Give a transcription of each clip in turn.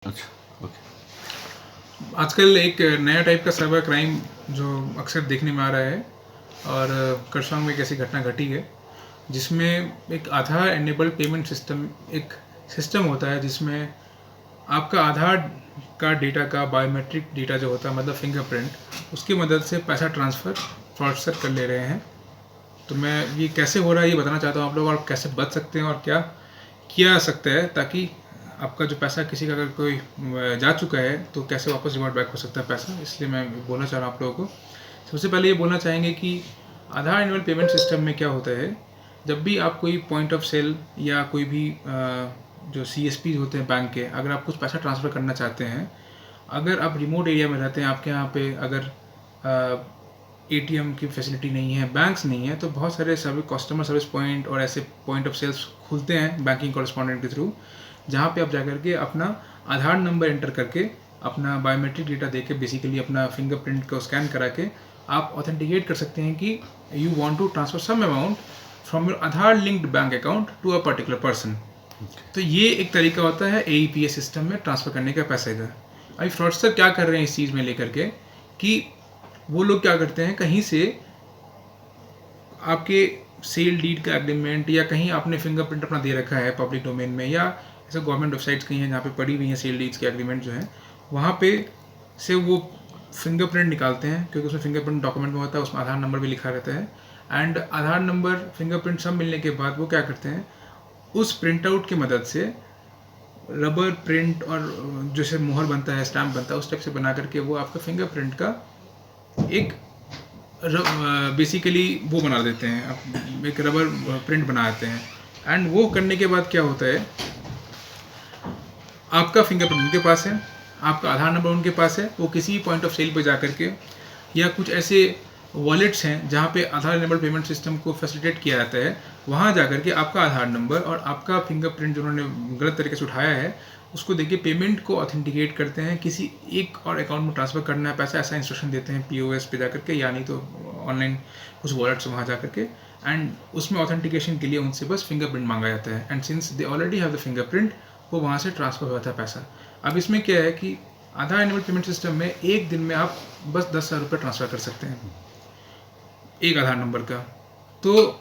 अच्छा, ओके। आजकल एक नया टाइप का साइबर क्राइम जो अक्सर देखने में आ रहा है और करसोग में एक ऐसी घटना घटी है जिसमें एक आधार एनेबल्ड पेमेंट सिस्टम एक सिस्टम होता है जिसमें आपका आधार का डेटा का बायोमेट्रिक डेटा जो होता है मतलब फिंगरप्रिंट उसकी मदद से पैसा ट्रांसफ़र फ्रॉडस्टर कर ले रहे हैं। तो मैं ये कैसे हो रहा है ये बताना चाहता हूँ आप लोग और कैसे बच सकते हैं और क्या किया सकता है ताकि आपका जो पैसा किसी का अगर कोई जा चुका है तो कैसे वापस रिवर्ट बैक हो सकता है पैसा। इसलिए मैं बोलना चाह रहा हूँ आप लोगों को। सबसे पहले ये बोलना चाहेंगे कि आधार एनुअल पेमेंट सिस्टम में क्या होता है, जब भी आप कोई पॉइंट ऑफ सेल या कोई भी जो CSP होते हैं बैंक के, अगर आप कुछ पैसा ट्रांसफ़र करना चाहते हैं, अगर आप रिमोट एरिया में रहते हैं, आपके यहाँ पे अगर ATM की फैसिलिटी नहीं है, बैंक्स नहीं है, तो बहुत सारे सर्विस कस्टमर सर्विस पॉइंट और ऐसे पॉइंट ऑफ सेल्स खुलते हैं बैंकिंग कॉरेस्पॉन्डेंट के थ्रू, जहाँ पे आप जाकर के अपना आधार नंबर एंटर करके अपना बायोमेट्रिक डेटा देके बेसिकली अपना फिंगरप्रिंट को स्कैन करा के आप ऑथेंटिकेट कर सकते हैं कि you want to transfer some amount from your Aadhaar linked bank account to a particular person. तो ये एक तरीका होता है AEPS सिस्टम में ट्रांसफ़र करने का पैसे का। अभी फ्रॉडस्टर क्या कर रहे हैं इस चीज़ में लेकर के कि वो लोग क्या करते हैं, कहीं से आपके सेल डीड का एग्रीमेंट या कहीं आपने फिंगरप्रिंट अपना दे रखा है पब्लिक डोमेन में या ऐसे गवर्नमेंट वेबसाइट्स कहीं हैं जहाँ पे पड़ी हुई हैं सेल डीड्स के एग्रीमेंट जो हैं, वहाँ पे से वो फिंगरप्रिंट निकालते हैं क्योंकि उसमें फिंगरप्रिंट डॉक्यूमेंट में होता है, उसमें आधार नंबर भी लिखा रहता है। एंड आधार नंबर फिंगरप्रिंट सब मिलने के बाद वो क्या करते हैं, उस प्रिंट आउट की मदद से रबर प्रिंट और जैसे मोहर बनता है, स्टैम्प बनता है, उस टाइप से बना करके वो आपका फिंगरप्रिंट का एक बेसिकली वो बना देते हैं, आप एक रबर प्रिंट बनाते हैं। एंड वो करने के बाद क्या होता है, आपका फिंगरप्रिंट उनके पास है, आपका आधार नंबर उनके पास है, वो किसी पॉइंट ऑफ सेल पे जा करके या कुछ ऐसे वॉलेट्स हैं जहाँ पे आधार एनेबल्ड पेमेंट सिस्टम को फैसिलिटेट किया जाता है, वहाँ जा करके आपका आधार नंबर और आपका फिंगरप्रिंट जो उन्होंने गलत तरीके से उठाया है उसको देखिए पेमेंट को ऑथेंटिकेट करते हैं, किसी एक और अकाउंट में ट्रांसफ़र करना है पैसा, ऐसा इंस्ट्रक्शन देते हैं POS पे जा करके या नहीं तो ऑनलाइन कुछ वॉलेट्स वहाँ जा करके। एंड उसमें ऑथेंटिकेशन के लिए उनसे बस फिंगरप्रिंट मांगा जाता है and since they already have the fingerprint वो वहाँ से ट्रांसफ़र हुआ था पैसा। अब इसमें क्या है कि आधार एनेबल्ड पेमेंट सिस्टम में एक दिन में आप बस 10,000 रुपये ट्रांसफ़र कर सकते हैं एक आधार नंबर का। तो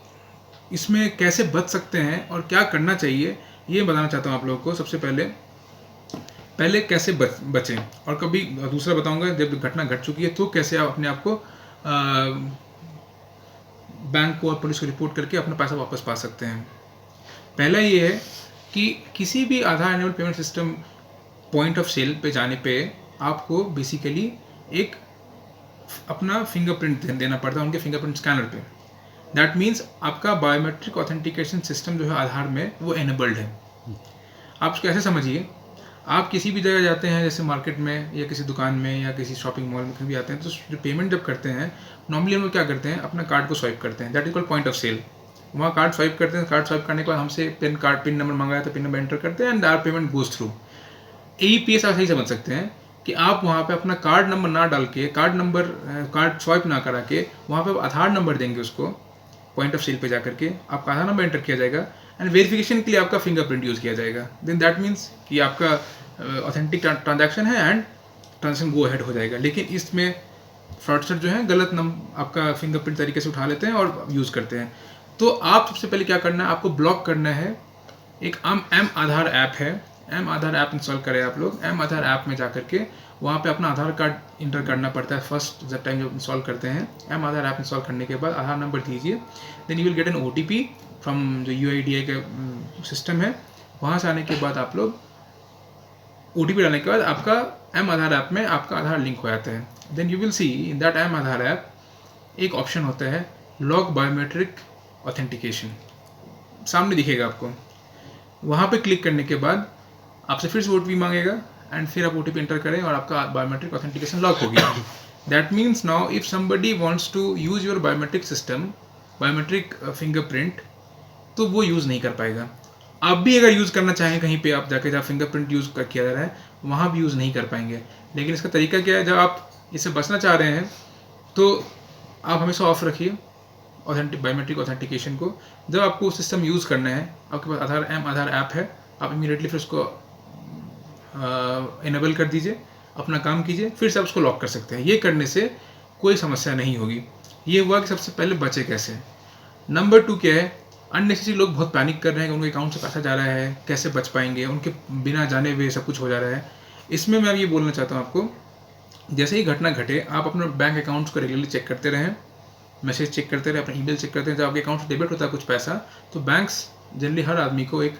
इसमें कैसे बच सकते हैं और क्या करना चाहिए ये बताना चाहता हूँ आप लोगों को। सबसे पहले कैसे बचें और कभी दूसरा बताऊंगा जब घटना घट चुकी है तो कैसे आप अपने आप को बैंक को और पुलिस को रिपोर्ट करके अपना पैसा वापस पा सकते हैं। पहला ये है कि किसी भी Aadhaar enabled payment system point of sale पे जाने पे आपको बेसिकली एक अपना फिंगरप्रिंट देना पड़ता है उनके फिंगरप्रिंट स्कैनर पे। दैट मीन्स आपका बायोमेट्रिक ऑथेंटिकेशन सिस्टम जो है आधार में वो एनेबल्ड है। आप उसको ऐसे समझिए, आप किसी भी जगह जाते हैं जैसे मार्केट में या किसी दुकान में या किसी शॉपिंग मॉल में कहीं भी आते हैं तो जो पेमेंट जब करते हैं नॉर्मली हम लोग क्या करते हैं, अपना कार्ड को स्वाइप करते हैं, that is called point of sale. वहाँ कार्ड स्वाइप करते हैं, कार्ड स्वाइप करने के बाद हमसे पिन नंबर मंगाया तो पिन नंबर एंटर करते हैं and our payment goes through. AEPS आप सही समझ सकते हैं कि आप वहाँ पे अपना कार्ड नंबर ना डाल के कार्ड स्वाइप ना करा के वहाँ पे आधार नंबर देंगे उसको पॉइंट ऑफ सेल पे जा करके आपका आधार नंबर एंटर किया जाएगा एंड वेरिफिकेशन के लिए आपका फिंगरप्रिंट यूज़ किया जाएगा। देन दैट मीन्स कि आपका ऑथेंटिक ट्रांजैक्शन है एंड ट्रांजैक्शन गो अहेड हो जाएगा। लेकिन इसमें फ्रॉडस्टर जो है गलत आपका फिंगरप्रिंट तरीके से उठा लेते हैं और यूज़ करते हैं। तो आप सबसे पहले क्या करना है, आपको ब्लॉक करना है। एक M आधार ऐप है, M आधार ऐप इंस्टॉल करें आप लोग। M आधार ऐप में जा करके वहाँ पे अपना आधार कार्ड इंटर करना पड़ता है फर्स्ट जब टाइम जब इंस्टॉल करते हैं। M आधार ऐप इंस्टॉल करने के बाद आधार नंबर दीजिए, then you will get an OTP from जो UIDAI का सिस्टम है। वहाँ से आने के बाद आप लोग OTP डालने के बाद आपका M आधार ऐप में आपका आधार लिंक हो जाता है। Then you will see in that M Aadhaar app एक ऑप्शन होता है लॉग बायोमेट्रिक ऑथेंटिकेशन, सामने दिखेगा आपको। वहाँ पे क्लिक करने के बाद आपसे फिर से OTP मांगेगा एंड फिर आप OTP एंटर करें और आपका बायोमेट्रिक ऑथेंटिकेशन लॉक हो गया। That means now if somebody wants to use your biometric system, biometric fingerprint, तो वो यूज़ नहीं कर पाएगा। आप भी अगर यूज़ करना चाहें कहीं पे आप जाके जहाँ फिंगरप्रिंट यूज़ किया जा रहा है वहाँ भी यूज़ नहीं कर पाएंगे। लेकिन इसका तरीका क्या है, जब आप इससे बचना चाह रहे हैं तो आप हमेशा ऑफ रखिए बायोमेट्रिक ऑथेंटिकेशन को। जब आपको सिस्टम यूज़ करना है, आपके पास M आधार ऐप है, आप इमीडिएटली फिर उसको इनेबल कर दीजिए, अपना काम कीजिए, फिर से आप उसको लॉक कर सकते हैं। ये करने से कोई समस्या नहीं होगी। ये हुआ कि सबसे पहले बचे कैसे। नंबर 2 क्या है, अननेसेसरी लोग बहुत पैनिक कर रहे हैं कि उनके अकाउंट से पैसा जा रहा है, कैसे बच पाएंगे, उनके बिना जाने हुए सब कुछ हो जा रहा है। इसमें मैं ये बोलना चाहता हूँ आपको, जैसे ही घटना घटे आप अपने बैंक अकाउंट्स को रेगुलरली चेक करते रहें, मैसेज चेक करते रहें, अपना ईमेल चेक करते हैं। जब आपके अकाउंट से डेबिट होता है कुछ पैसा, तो बैंक्स जनरली हर आदमी को एक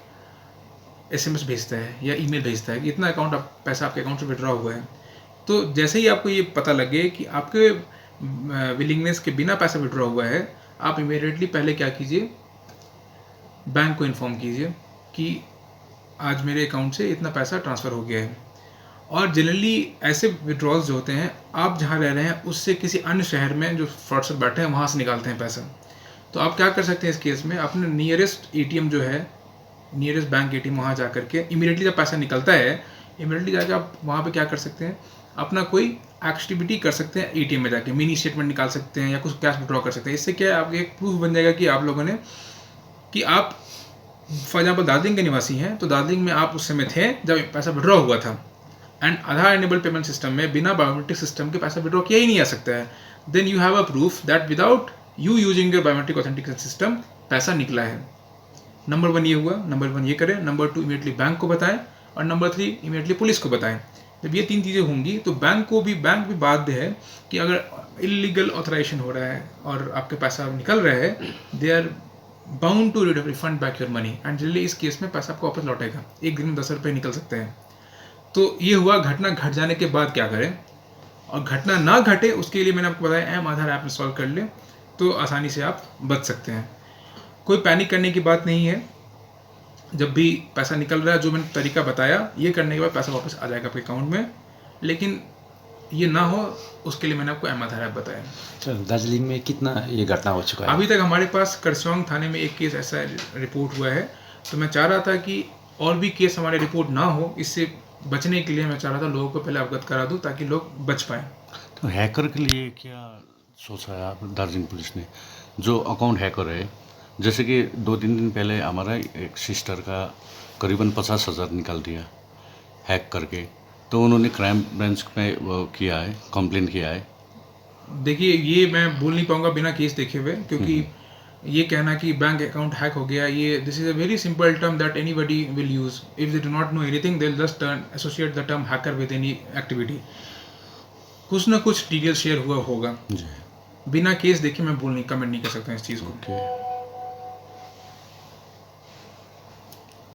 SMS भेजता है या ईमेल भेजता है कि इतना पैसा आपके अकाउंट से विड्रॉ हुआ है। तो जैसे ही आपको ये पता लगे कि आपके विलिंगनेस के बिना पैसा विड्रॉ हुआ है, आप इमीडिएटली पहले क्या कीजिए, बैंक को इन्फॉर्म कीजिए कि आज मेरे अकाउंट से इतना पैसा ट्रांसफ़र हो गया है। और जनरली ऐसे विड्रॉल्स जो होते हैं, आप जहाँ रह रहे हैं उससे किसी अन्य शहर में जो फ्रॉडस्टर बैठे हैं वहाँ से निकालते हैं पैसा। तो आप क्या कर सकते हैं इस केस में, अपने नियरेस्ट ATM जो है, नियरेस्ट बैंक ATM, वहाँ जा करके इमीडिएटली जब पैसा निकलता है, इमीडिएटली जाके आप वहाँ पे क्या कर सकते हैं, अपना कोई एक्टिविटी कर सकते हैं ATM में जाके, मिनी स्टेटमेंट निकाल सकते हैं या कुछ कैश विड्रॉ कर सकते हैं। इससे क्या है, आपके एक प्रूफ बन जाएगा कि आप लोगों ने, कि आप फॉर एग्जाम्पल दार्जिलिंग के निवासी हैं, तो दार्जिलिंग में आप उस समय थे जब पैसा विड्रॉ हुआ था। And Aadhaar enable payment system में बिना बायोमेट्रिक सिस्टम के पैसा विड्रॉ किया ही नहीं आ सकता है। Then you have a proof that without you using your biometric authentication system पैसा निकला है। नंबर 1 ये हुआ, नंबर 1 ये करें। नंबर 2 इमीडिएटली बैंक को बताएं, और नंबर 3 इमीडिएटली पुलिस को बताएं। जब ये 3 चीज़ें होंगी तो बैंक भी बाध्य है कि अगर इलीगल ऑथराइजेशन हो रहा है और आपके पैसा निकल रहा है, they are bound to refund back your money. And generally इस केस में पैसा आपको वापस लौटेगा, एक दिन में 10 रुपये निकल सकते हैं। तो ये हुआ घटना घट जाने के बाद क्या करें, और घटना ना घटे उसके लिए मैंने आपको बताया एम आधार ऐप इंस्टॉल कर ले, तो आसानी से आप बच सकते हैं। कोई पैनिक करने की बात नहीं है। जब भी पैसा निकल रहा है, जो मैंने तरीका बताया, ये करने के बाद पैसा वापस आ जाएगा आपके अकाउंट में। लेकिन ये ना हो उसके लिए मैंने आपको एम आधार ऐप बताया। तो दार्जिलिंग में कितना ये घटना हो चुका है? अभी तक हमारे पास करसोंग थाने में एक केस ऐसा रिपोर्ट हुआ है। तो मैं चाह रहा था कि और भी केस हमारे रिपोर्ट ना हो, इससे बचने के लिए मैं चाह रहा था लोगों को पहले अवगत करा दूं ताकि लोग बच पाएँ। तो हैकर के लिए क्या सोचा है आप दार्जिलिंग पुलिस ने? जो अकाउंट हैकर है, जैसे कि 2-3 दिन पहले हमारा एक सिस्टर का करीबन 50,000 निकाल दिया हैक करके, तो उन्होंने क्राइम ब्रांच में वो किया है, कंप्लेन किया है। देखिए, ये मैं बोल नहीं पाऊंगा बिना केस देखे हुए, क्योंकि ये कहना कि बैंक अकाउंट हैक हो गया, ये this is a very simple term that anybody will use if they do not know anything, they will just associate the term hacker with any activity. कुछ ना कुछ डिटेल शेयर हुआ होगा, जी, बिना case देखे मैं कमेंट नहीं कर सकता इस चीज़ को। ओके।